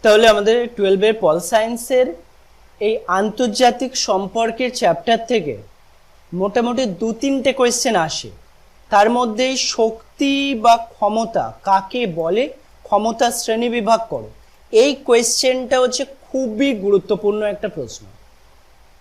তাহলে আমাদের 12 পল সায়েন্সের এই আন্তর্জাতিক সম্পর্কের চ্যাপ্টার থেকে মোটামুটি 2-3টে কোয়েশ্চেন আসে। তার মধ্যে শক্তি বা ক্ষমতা কাকে বলে, ক্ষমতা শ্রেণী বিভাগ করো, এই কোয়েশ্চেনটা হচ্ছে খুবই গুরুত্বপূর্ণ একটা প্রশ্ন।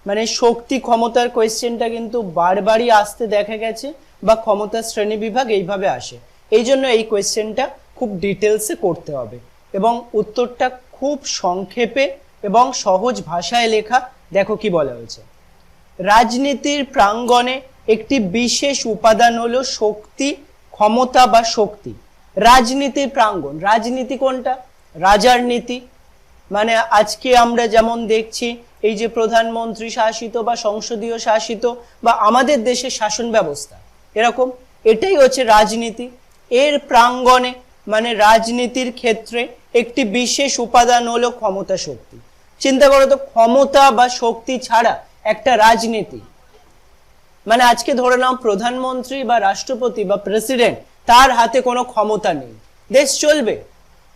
মানে শক্তি ক্ষমতার কোয়েশ্চেনটা কিন্তু বারবারই আসতে দেখা গেছে, বা ক্ষমতার শ্রেণী বিভাগ এইভাবে আসে। এই জন্য এই কোয়েশ্চেনটা খুব ডিটেলসে করতে হবে এবং উত্তরটা খুব সংক্ষেপে এবং সহজ ভাষায় লেখা। দেখো কি বলা হয়েছে, রাজনীতির প্রাঙ্গণে একটি বিশেষ উপাদান হলো শক্তি, ক্ষমতা বা শক্তি। রাজনীতির প্রাঙ্গণ, রাজনীতি কোনটা? রাজার নীতি। মানে আজকে আমরা যেমন দেখছি এই যে প্রধানমন্ত্রী শাসিত বা সংসদীয় শাসিত বা আমাদের দেশের শাসন ব্যবস্থা এরকম, এটাই হচ্ছে রাজনীতি। এর প্রাঙ্গণে মানে রাজনীতির ক্ষেত্রে একটি বিশেষ উপাদান হলো ক্ষমতা শক্তি। চিন্তা করো তো, ক্ষমতা বা শক্তি ছাড়া একটা রাজনীতি, মানে আজকে ধরে নাও প্রধানমন্ত্রী বা রাষ্ট্রপতি বা প্রেসিডেন্ট, তার হাতে কোনো ক্ষমতা নেই, দেশ চলবে?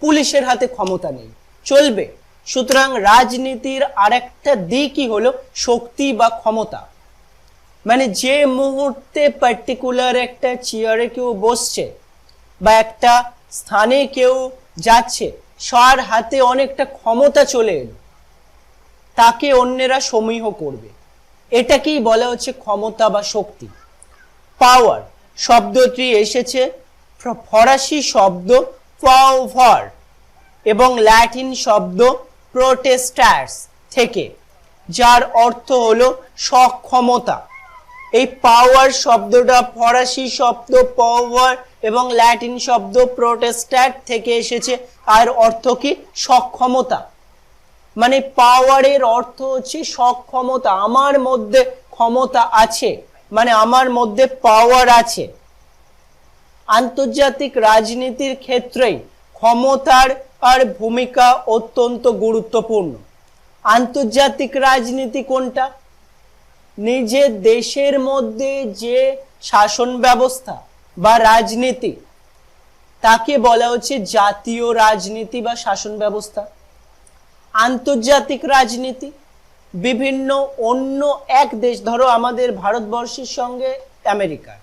পুলিশের হাতে ক্ষমতা নেই, চলবে? সুতরাং রাজনীতির আরেকটা দিকই হলো শক্তি বা ক্ষমতা। মানে যে মুহূর্তে পার্টিকুলার একটা চেয়ারে কেউ বসছে বা একটা স্থানে কেউ যাচ্ছে, তার হাতে অনেকটা ক্ষমতা চলে এলো, তাকে অন্যেরা সমীহ করবে, এটাকেই বলা হচ্ছে ক্ষমতা বা শক্তি। পাওয়ার শব্দটি এসেছে ফরাসি শব্দ পাওভার এবং ল্যাটিন শব্দ প্রোটেস্টাস থেকে, যার অর্থ হলো সক্ষমতা। এই পাওয়ার শব্দটা ফরাসি শব্দ পাওয়ার এবং ল্যাটিন শব্দ প্রোটেস্ট্যাট থেকে এসেছে, আর অর্থ কি? সক্ষমতা। মানে পাওয়ারের অর্থ হচ্ছে সক্ষমতা, আমার মধ্যে ক্ষমতা আছে, মানে আমার মধ্যে পাওয়ার আছে। আন্তর্জাতিক রাজনীতির ক্ষেত্রেই ক্ষমতার আর ভূমিকা অত্যন্ত গুরুত্বপূর্ণ। আন্তর্জাতিক রাজনীতি কোনটা? নিজের দেশের মধ্যে যে শাসন ব্যবস্থা বা রাজনীতি, তাকে বলা হচ্ছে জাতীয় রাজনীতি বা শাসন ব্যবস্থা। আন্তর্জাতিক রাজনীতি বিভিন্ন অন্য এক দেশ, ধরো আমাদের ভারতবর্ষের সঙ্গে আমেরিকা,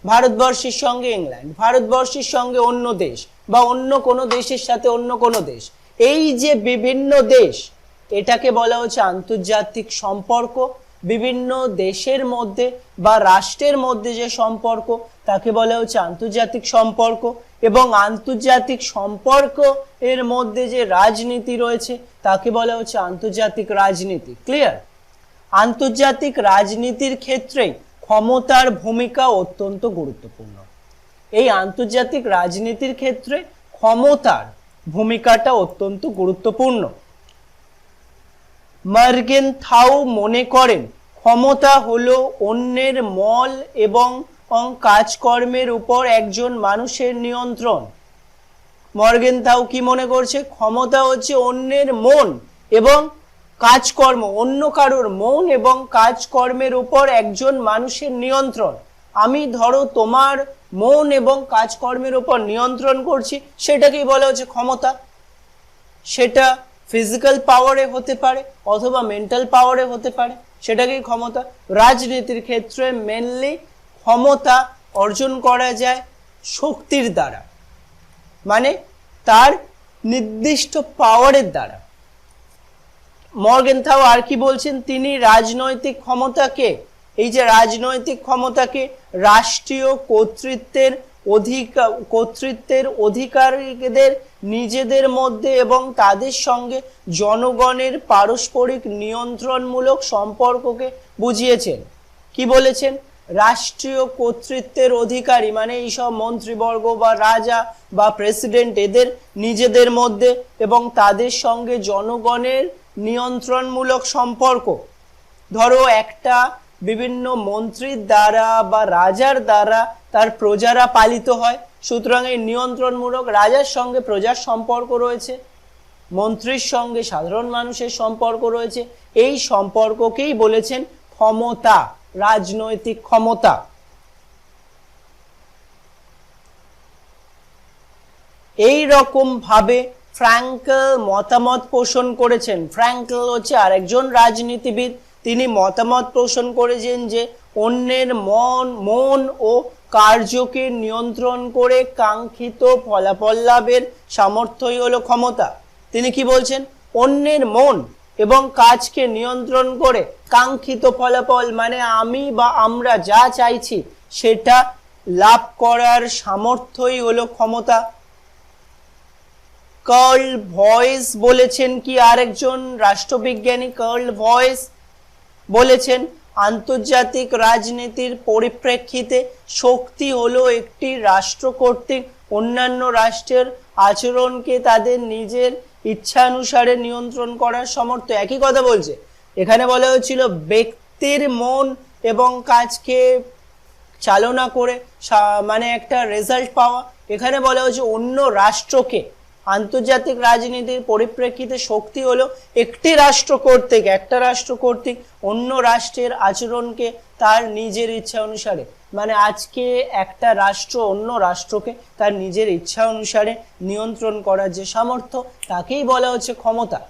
ভারতবর্ষের সঙ্গে ইংল্যান্ড, ভারতবর্ষের সঙ্গে অন্য দেশ বা অন্য কোনো দেশের সাথে অন্য কোনো দেশ, এই যে বিভিন্ন দেশ, এটাকে বলা হচ্ছে আন্তর্জাতিক সম্পর্ক। বিভিন্ন দেশের মধ্যে বা রাষ্ট্রের মধ্যে যে সম্পর্ক, তাকে বলা হচ্ছে আন্তর্জাতিক সম্পর্ক। এবং আন্তর্জাতিক সম্পর্ক এর মধ্যে যে রাজনীতি রয়েছে, তাকে বলা হচ্ছে আন্তর্জাতিক রাজনীতি। ক্লিয়ার? আন্তর্জাতিক রাজনীতির ক্ষেত্রে ক্ষমতার ভূমিকা অত্যন্ত গুরুত্বপূর্ণ। এই আন্তর্জাতিক রাজনীতির ক্ষেত্রে ক্ষমতার ভূমিকাটা অত্যন্ত গুরুত্বপূর্ণ। মার্গেনথাউ মনে করেন ক্ষমতা হলো অন্যের মল এবং কাজকর্মের উপর একজন মানুষের নিয়ন্ত্রণ। মর্গেনথাউ কি মনে করছে? ক্ষমতা হচ্ছে অন্যের মন এবং কাজকর্ম, অন্য কারোর মন এবং কাজকর্মের উপর একজন মানুষের নিয়ন্ত্রণ। আমি ধরো তোমার মন এবং কাজকর্মের উপর নিয়ন্ত্রণ করছি, সেটাকেই বলা হচ্ছে ক্ষমতা। সেটা ফিজিক্যাল পাওয়ারে হতে পারে অথবা মেন্টাল পাওয়ারে হতে পারে, সেটাকেই ক্ষমতা। রাজনীতির ক্ষেত্রে মেনলি ক্ষমতা অর্জন করা যায় শক্তির দ্বারা, মানে তার নির্দিষ্ট পাওয়ারের দ্বারা। মর্গেনথাউ আর কি বলছেন? তিনি রাজনৈতিক ক্ষমতাকে, এই যে রাজনৈতিক ক্ষমতাকে রাষ্ট্রীয় কর্তৃত্বের অধিকারীদের নিজেদের মধ্যে এবং তাদের সঙ্গে জনগণের পারস্পরিক নিয়ন্ত্রণমূলক সম্পর্ককে বুঝিয়েছেন। কি বলেছেন? রাষ্ট্রীয় কর্তৃত্বের অধিকারী মানে এইসব মন্ত্রীবর্গ বা রাজা বা প্রেসিডেন্ট, এদের নিজেদের মধ্যে এবং তাদের সঙ্গে জনগণের নিয়ন্ত্রণমূলক সম্পর্ক। ধরো একটা বিভিন্ন মন্ত্রীর দ্বারা বা রাজার দ্বারা তার প্রজারা পালিত হয়, সুতরাং এই নিয়ন্ত্রণমূলক, রাজার সঙ্গে প্রজার সম্পর্ক রয়েছে, মন্ত্রীর সঙ্গে সাধারণ মানুষের সম্পর্ক রয়েছে। এই সম্পর্ককেই বলেছেন ক্ষমতা, রাজনৈতিক ক্ষমতা। এই রকম ভাবে ফ্র্যাঙ্কেল মতামত পোষণ করেছেন। ফ্র্যাঙ্কেল হচ্ছে আরেকজন রাজনীতিবিদ। তিনি মতামত পোষণ করেছেন যে অন্যের মন ও কার্যকে নিয়ন্ত্রণ করে কাঙ্ক্ষিত ফলাফল লাভের সামর্থ্যই হলো ক্ষমতা। তিনি কি বলছেন? অন্যের মন এবং কাজকে নিয়ন্ত্রণ করে কাঙ্ক্ষিত ফলাফল মানে আমি বা আমরা যা চাইছি সেটা লাভ করার সামর্থ্যই হলো ক্ষমতা। কার্ল ভয়েস বলেছেন কি, আরেকজন রাষ্ট্রবিজ্ঞানী কার্ল ভয়েস বলেছেন আন্তর্জাতিক রাজনীতির পরিপ্রেক্ষিতে শক্তি হলো একটি রাষ্ট্র কর্তৃক অন্যান্য রাষ্ট্রের আচরণকে তাদের নিজের ইচ্ছানুসারে নিয়ন্ত্রণ করার সামর্থ্য। একই কথা বলছে। এখানে বলা হয়েছিল ব্যক্তির মন এবং কাজকে চালনা করে মানে একটা রেজাল্ট পাওয়া। এখানে বলা হয়েছে অন্য রাষ্ট্রকে, আন্তর্জাতিক রাজনীতির পরিপ্রেক্ষিতে শক্তি হলো একটা রাষ্ট্র কর্তৃক অন্য রাষ্ট্রের আচরণকে তার নিজের ইচ্ছা অনুসারে, মানে আজকে একটা রাষ্ট্র অন্য রাষ্ট্রকে তার নিজের ইচ্ছা অনুসারে নিয়ন্ত্রণ করার যে সামর্থ্য তাকেই বলা হচ্ছে ক্ষমতা।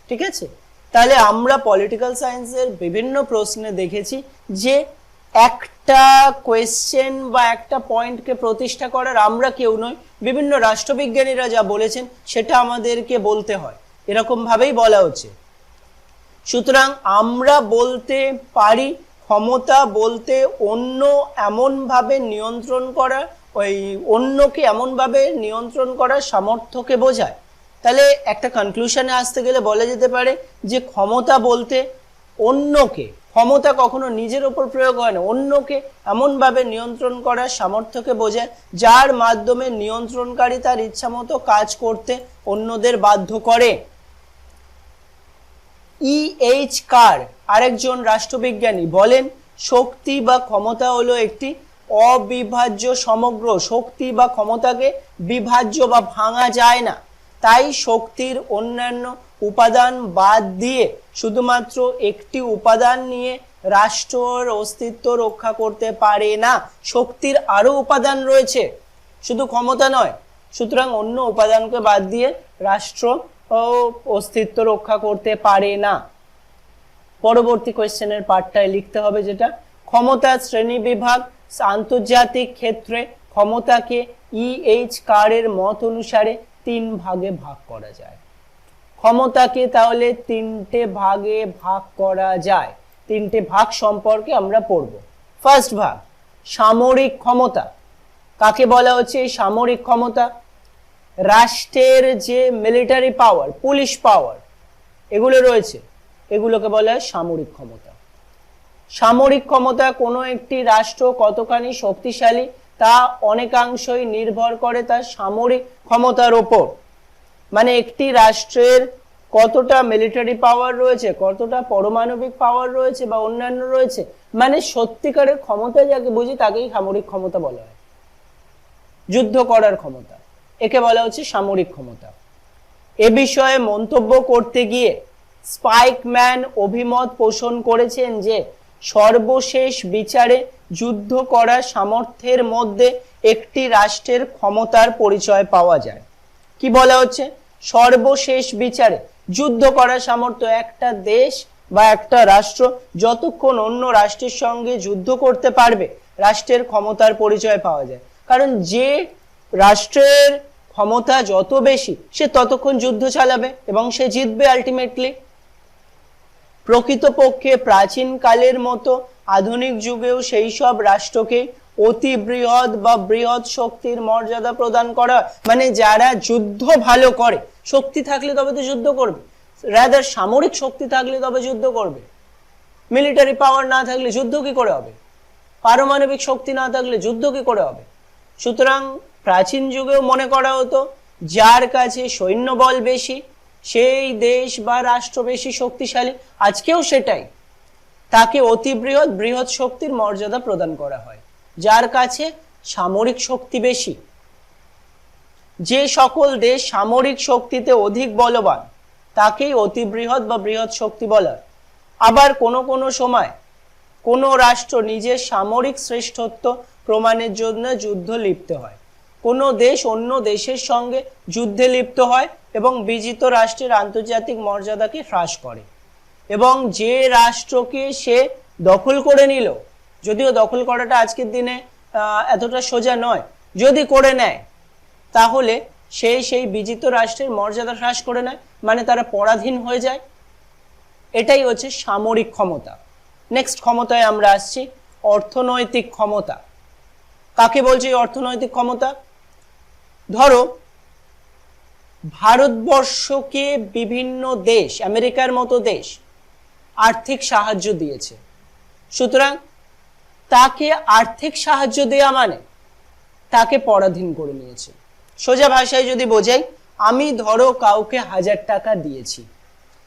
ঠিক আছে? তাহলে আমরা পলিটিক্যাল সায়েন্সের বিভিন্ন প্রশ্নে দেখেছি যে একটা কোয়েশ্চেন বা একটা পয়েন্টকে প্রতিষ্ঠা করার আমরা কেউ নই, বিভিন্ন রাষ্ট্রবিজ্ঞানীরা যা বলেছেন সেটা আমাদেরকে বলতে হয়, এরকম ভাবেই বলা হচ্ছে। সুতরাং আমরা বলতে পারি ক্ষমতা বলতে অন্য এমনভাবে নিয়ন্ত্রণ করা, অন্যকে এমনভাবে নিয়ন্ত্রণ করার সামর্থ্যকে বোঝায়। তাহলে একটা কনক্লুশনে আসতে গেলে বলা যেতে পারে যে ক্ষমতা বলতে অন্যকে, ক্ষমতা কখনো নিজের ওপর প্রয়োগ হয় না, অন্যকে এমনভাবে নিয়ন্ত্রণ করার সামর্থ্যকে বোঝায় যার মাধ্যমে নিয়ন্ত্রণকারী তার ইচ্ছা মতো কাজ করতে অন্যদের বাধ্য করে। E.H. কার আরেকজন রাষ্ট্রবিজ্ঞানী বলেন শক্তি বা ক্ষমতা হলো একটি অবিভাজ্য সমগ্র। শক্তি বা ক্ষমতাকে বিভাজ্য বা ভাঙা যায় না, তাই শক্তির অন্যান্য উপাদান বাদ দিয়ে শুধুমাত্র একটি উপাদান নিয়ে রাষ্ট্রের অস্তিত্ব রক্ষা করতে পারে না। শক্তির আরো উপাদান রয়েছে, শুধু ক্ষমতা নয়। সুতরাং অন্য উপাদানকে বাদ দিয়ে রাষ্ট্র অস্তিত্ব রক্ষা করতে পারে না। পরবর্তী কোয়েশ্চেনের পার্টটায় লিখতে হবে যেটা ক্ষমতার শ্রেণী বিভাগ। আন্তর্জাতিক ক্ষেত্রে ক্ষমতাকে E.H. কারের মত অনুসারে 3 ভাগে ভাগ করা যায়। ক্ষমতাকে তাহলে 3টে ভাগে ভাগ করা যায়। 3টে ভাগ সম্পর্কে আমরা পড়ব। ফার্স্ট ভাগ সামরিক ক্ষমতা। কাকে বলা হচ্ছে এই সামরিক ক্ষমতা? রাষ্ট্রের যে মিলিটারি পাওয়ার, পুলিশ পাওয়ার এগুলো রয়েছে, এগুলোকে বলা হয় সামরিক ক্ষমতা। সামরিক ক্ষমতা কোনো একটি রাষ্ট্র কতখানি শক্তিশালী তা অনেকাংশই নির্ভর করে তার সামরিক ক্ষমতার ওপর। মানে একটি রাষ্ট্রের কতটা মিলিটারি পাওয়ার রয়েছে, কতটা পারমাণবিক পাওয়ার রয়েছে বা অন্যান্য রয়েছে, মানে সত্যিকারের ক্ষমতা যাকে বুঝি তাকেই সামরিক ক্ষমতা বলা হয়। যুদ্ধ করার ক্ষমতা, একে বলা হচ্ছে সামরিক ক্ষমতা। এ বিষয়ে মন্তব্য করতে গিয়ে স্পাইকম্যান অভিমত পোষণ করেছেন যে সর্বশেষ বিচারে যুদ্ধ করার সামর্থ্যের মধ্যে একটি রাষ্ট্রের ক্ষমতার পরিচয় পাওয়া যায়। কি বলা হচ্ছে? সর্বশেষ বিচারে যুদ্ধ করার সামর্থ্য একটা দেশ বা একটা রাষ্ট্র যতক্ষণ অন্য রাষ্ট্রের সঙ্গে যুদ্ধ করতে পারবে রাষ্ট্রের ক্ষমতার পরিচয় পাওয়া যায়। কারণ যে রাষ্ট্রের ক্ষমতা যত বেশি সে ততক্ষণ যুদ্ধ চালাবে এবং সে জিতবে আলটিমেটলি। প্রকৃতপক্ষে প্রাচীন কালের মতো আধুনিক যুগেও সেই সব রাষ্ট্রকে অতি বৃহৎ বা বৃহৎ শক্তির মর্যাদা প্রদান করা, মানে যারা যুদ্ধ ভালো করে, শক্তি থাকলে তবে তো যুদ্ধ করবে, রাদার সামরিক শক্তি থাকলে তবে যুদ্ধ করবে। মিলিটারি পাওয়ার না থাকলে যুদ্ধ কি করে হবে? পারমাণবিক শক্তি না থাকলে যুদ্ধ কি করে হবে? সুতরাং প্রাচীন যুগেও মনে করা হতো যার কাছে সৈন্যবল বেশি সেই দেশ বা রাষ্ট্র বেশি শক্তিশালী, আজকেও সেটাই, তাকে অতি বৃহৎ শক্তির মর্যাদা প্রদান করা হয় যার কাছে সামরিক শক্তি বেশি। যে সকল দেশ সামরিক শক্তিতে অধিক বলবান তাকেই অতি বৃহৎ বা বৃহৎ শক্তি বলা। আবার কোনো সময় কোনো রাষ্ট্র নিজের সামরিক শ্রেষ্ঠত্ব প্রমাণের জন্য যুদ্ধ লিপ্ত হয়। কোনো দেশ অন্য দেশের সঙ্গে যুদ্ধে লিপ্ত হয় এবং বিজিত রাষ্ট্রের আন্তর্জাতিক মর্যাদাকে হ্রাস করে, এবং যে রাষ্ট্রকে সে দখল করে নিল, যদিও দখল করাটা আজকের দিনে এতটা সোজা নয়, যদি করে নেয় তাহলে সেই বিজিত রাষ্ট্রের মর্যাদা হ্রাস করে নেয়, মানে তারা পরাধীন হয়ে যায়। এটাই হচ্ছে সামরিক ক্ষমতা। নেক্সট ক্ষমতায় আমরা আসছি, অর্থনৈতিক ক্ষমতা। কাকে বলছে এই অর্থনৈতিক ক্ষমতা? ধরো ভারতবর্ষকে বিভিন্ন দেশ, আমেরিকার মতো দেশ আর্থিক সাহায্য দিয়েছে, সুতরাং তাকে আর্থিক সাহায্য দেওয়া মানে তাকে পরাধীন করে নিয়েছে। সোজা ভাষায় যদি বোঝাই, আমি ধরো কাউকে 1000 টাকা দিয়েছি,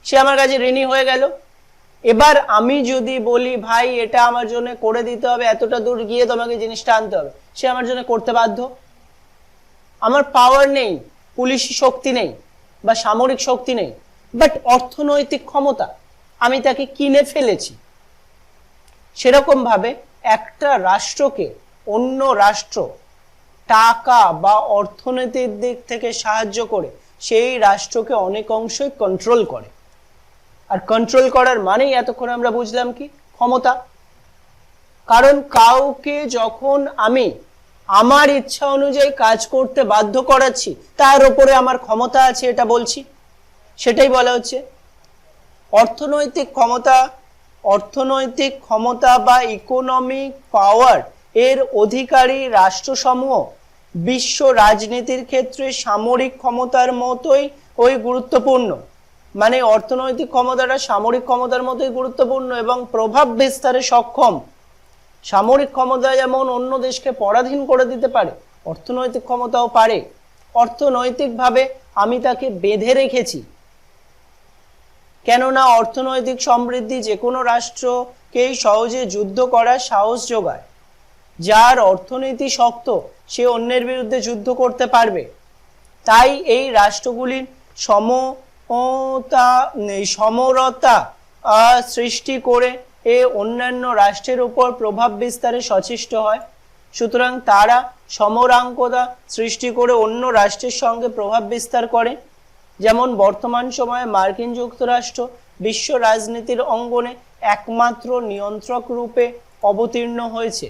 সে আমার কাছে ঋণী হয়ে গেল। এবার আমি যদি বলি ভাই এটা আমার জন্য করে দিতে হবে, এতটা দূর গিয়ে তোমাকে জিনিসটা আনতে হবে, সে আমার জন্য করতে বাধ্য। আমার পাওয়ার নেই, পুলিশি শক্তি নেই বা সামরিক শক্তি নেই, বাট অর্থনৈতিক ক্ষমতা, আমি তাকে কিনে ফেলেছি। সেরকম ভাবে একটা রাষ্ট্রকে অন্য রাষ্ট্র টাকা বা অর্থনৈতিক দিক থেকে সাহায্য করে সেই রাষ্ট্রকে অনেক অংশই কন্ট্রোল করে। আর কন্ট্রোল করার মানেই এতক্ষণ আমরা বুঝলাম কি? ক্ষমতা। কারণ কাউকে যখন আমি আমার ইচ্ছা অনুযায়ী কাজ করতে বাধ্য করাচ্ছি, তার উপরে আমার ক্ষমতা আছে, এটা বলছি, সেটাই বলা হচ্ছে অর্থনৈতিক ক্ষমতা। অর্থনৈতিক ক্ষমতা বা ইকোনমিক পাওয়ার এর অধিকারী রাষ্ট্রসমূহ বিশ্ব রাজনীতির ক্ষেত্রে সামরিক ক্ষমতার মতোই গুরুত্বপূর্ণ। মানে অর্থনৈতিক ক্ষমতাটা সামরিক ক্ষমতার মতোই গুরুত্বপূর্ণ এবং প্রভাব বিস্তারে সক্ষম। সামরিক ক্ষমতা যেমন অন্য দেশকে পরাধীন করে দিতে পারে, অর্থনৈতিক ক্ষমতাও পারে। অর্থনৈতিকভাবে আমি তাকে বেঁধে রেখেছি, কেননা অর্থনৈতিক সমৃদ্ধি যে কোনো রাষ্ট্রকেই সহজে যুদ্ধ করার সাহস যোগায়। যার অর্থনীতি শক্ত সে অন্যের বিরুদ্ধে যুদ্ধ করতে পারবে। তাই এই রাষ্ট্রগুলির সমরতা সৃষ্টি করে অন্যান্য রাষ্ট্রের উপর প্রভাব বিস্তারে সচেষ্ট হয়। সুতরাং তারা সমরাঙ্কতা সৃষ্টি করে অন্য রাষ্ট্রের সঙ্গে প্রভাব বিস্তার করে। যেমন বর্তমান সময়ে মার্কিন যুক্তরাষ্ট্র বিশ্ব রাজনীতির অঙ্গনে একমাত্র নিয়ন্ত্রক রূপে অবতীর্ণ হয়েছে।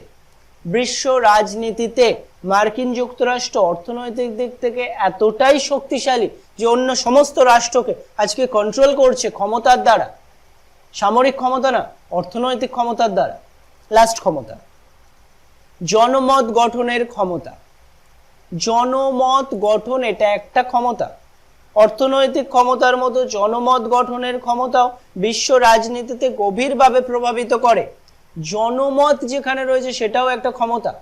বিশ্ব রাজনীতিতে মার্কিন যুক্তরাষ্ট্র অর্থনৈতিক দিক থেকে এতটাই শক্তিশালী যে অন্য সমস্ত রাষ্ট্রকে আজকে কন্ট্রোল করছে ক্ষমতার দ্বারা, সামরিক ক্ষমতা না, অর্থনৈতিক ক্ষমতার দ্বারা। লাস্ট ক্ষমতা, জনমত গঠনের ক্ষমতা। জনমত গঠন এটা একটা ক্ষমতা। অর্থনৈতিক ক্ষমতার মতো জনমত গঠনের ক্ষমতাও বিশ্ব রাজনীতিতে গভীরভাবে প্রভাবিত করে। জনমত যেখানে রয়েছে সেটাও একটা ক্ষমতা।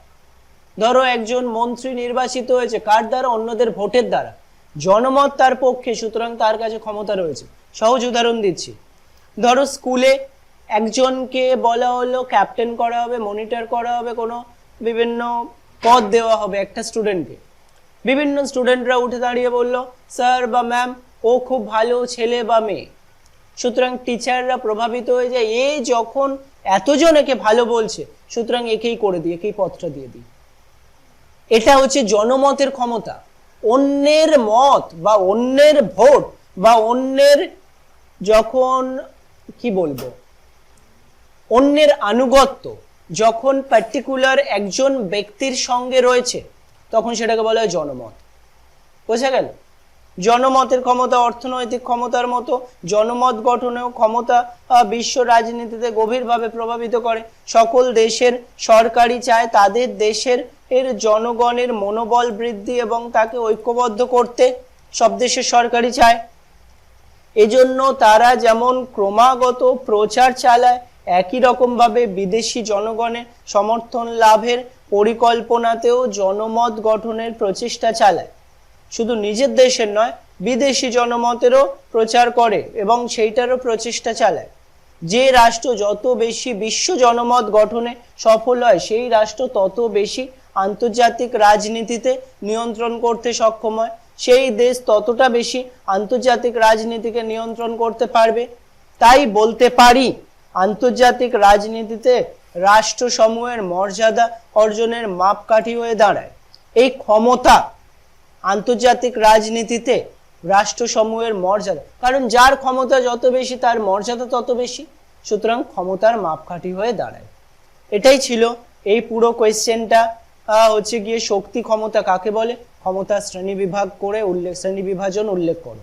ধরো একজন মন্ত্রী নির্বাচিত হয়েছে কার দ্বারা? অন্যদের ভোটের দ্বারা। জনমত তার পক্ষে, সুতরাং তার কাছে ক্ষমতা রয়েছে। সহজ উদাহরণ দিচ্ছি, ধরো স্কুলে একজনকে বলা হলো ক্যাপ্টেন করা হবে, মনিটর করা হবে, কোনো বিভিন্ন পদ দেওয়া হবে একটা স্টুডেন্টকে। বিভিন্ন স্টুডেন্টরা উঠে দাঁড়িয়ে বলল স্যার বা ম্যাম ও খুব ভালো ছেলে বা মেয়ে। সুতরাং টিচাররা প্রভাবিত হয়ে যায়, এ যখন এতজন একে ভালো বলছে সুতরাং একেই করে দিই, একেই পদটা দিয়ে দিই। এটা হচ্ছে জনমতের ক্ষমতা। অন্যের মত বা অন্যের ভোট বা অন্যের যখন কি বলবো অন্যের আনুগত্য যখন পার্টিকুলার একজন ব্যক্তির সঙ্গে রয়েছে তখন সেটাকে বলা হয় জনমত। বোঝা গেল? জনমতের ক্ষমতা অর্থনৈতিক ক্ষমতার মতো জনমত গঠনেও ক্ষমতা বিশ্ব রাজনীতিতে গভীরভাবে প্রভাবিত করে। সকল দেশের সরকারই চায় তাদের দেশের জনগণের মনোবল বৃদ্ধি এবং তাকে ঐক্যবদ্ধ করতে। সব দেশের সরকারই চায়, এজন্য তারা যেমন ক্রমাগত প্রচার চালায়, একই রকমভাবে বিদেশি জনগণের সমর্থন লাভের পরিকল্পনাতেও জনমত গঠনের প্রচেষ্টা চালায়। শুধু নিজের দেশের নয়, বিদেশি জনমতেরও প্রচার করে এবং সেইটারও প্রচেষ্টা চালায়। যে রাষ্ট্র যত বেশি বিশ্ব জনমত গঠনে সফল হয় সেই রাষ্ট্র তত বেশি আন্তর্জাতিক রাজনীতিতে নিয়ন্ত্রণ করতে সক্ষম হয়, সেই দেশ ততটা বেশি আন্তর্জাতিক রাজনীতিকে নিয়ন্ত্রণ করতে পারবে। তাই বলতে পারি আন্তর্জাতিক রাজনীতিতে রাষ্ট্রসমূহের মর্যাদা অর্জনের মাপকাঠি হয়ে দাঁড়ায়। এই ক্ষমতা আন্তর্জাতিক রাজনীতিতে রাষ্ট্রসমূহের মর্যাদা, কারণ যার ক্ষমতা যত বেশি তার মর্যাদা তত বেশি, সুতরাং ক্ষমতার মাপকাঠি হয়ে দাঁড়ায়। এটাই ছিল এই পুরো কোয়েশ্চেনটা। হচ্ছে গিয়ে শক্তি ক্ষমতা কাকে বলে, ক্ষমতা শ্রেণী বিভাগ করে শ্রেণী বিভাজন উল্লেখ করো,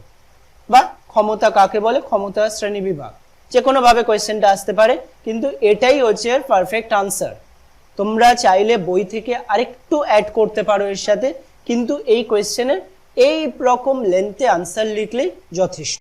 বা ক্ষমতা কাকে বলে, ক্ষমতা শ্রেণী বিভাগ, যে কোনো ভাবে কোয়েশ্চেনটা আসতে পারে, কিন্তু এটাই হচ্ছে পারফেক্ট আনসার। তোমরা চাইলে বই থেকে আরেকটু অ্যাড করতে পারো এর সাথে, কিন্তু এই কোয়েশ্চেনের এই রকম লেন্থে আনসার লিখলেই যথেষ্ট।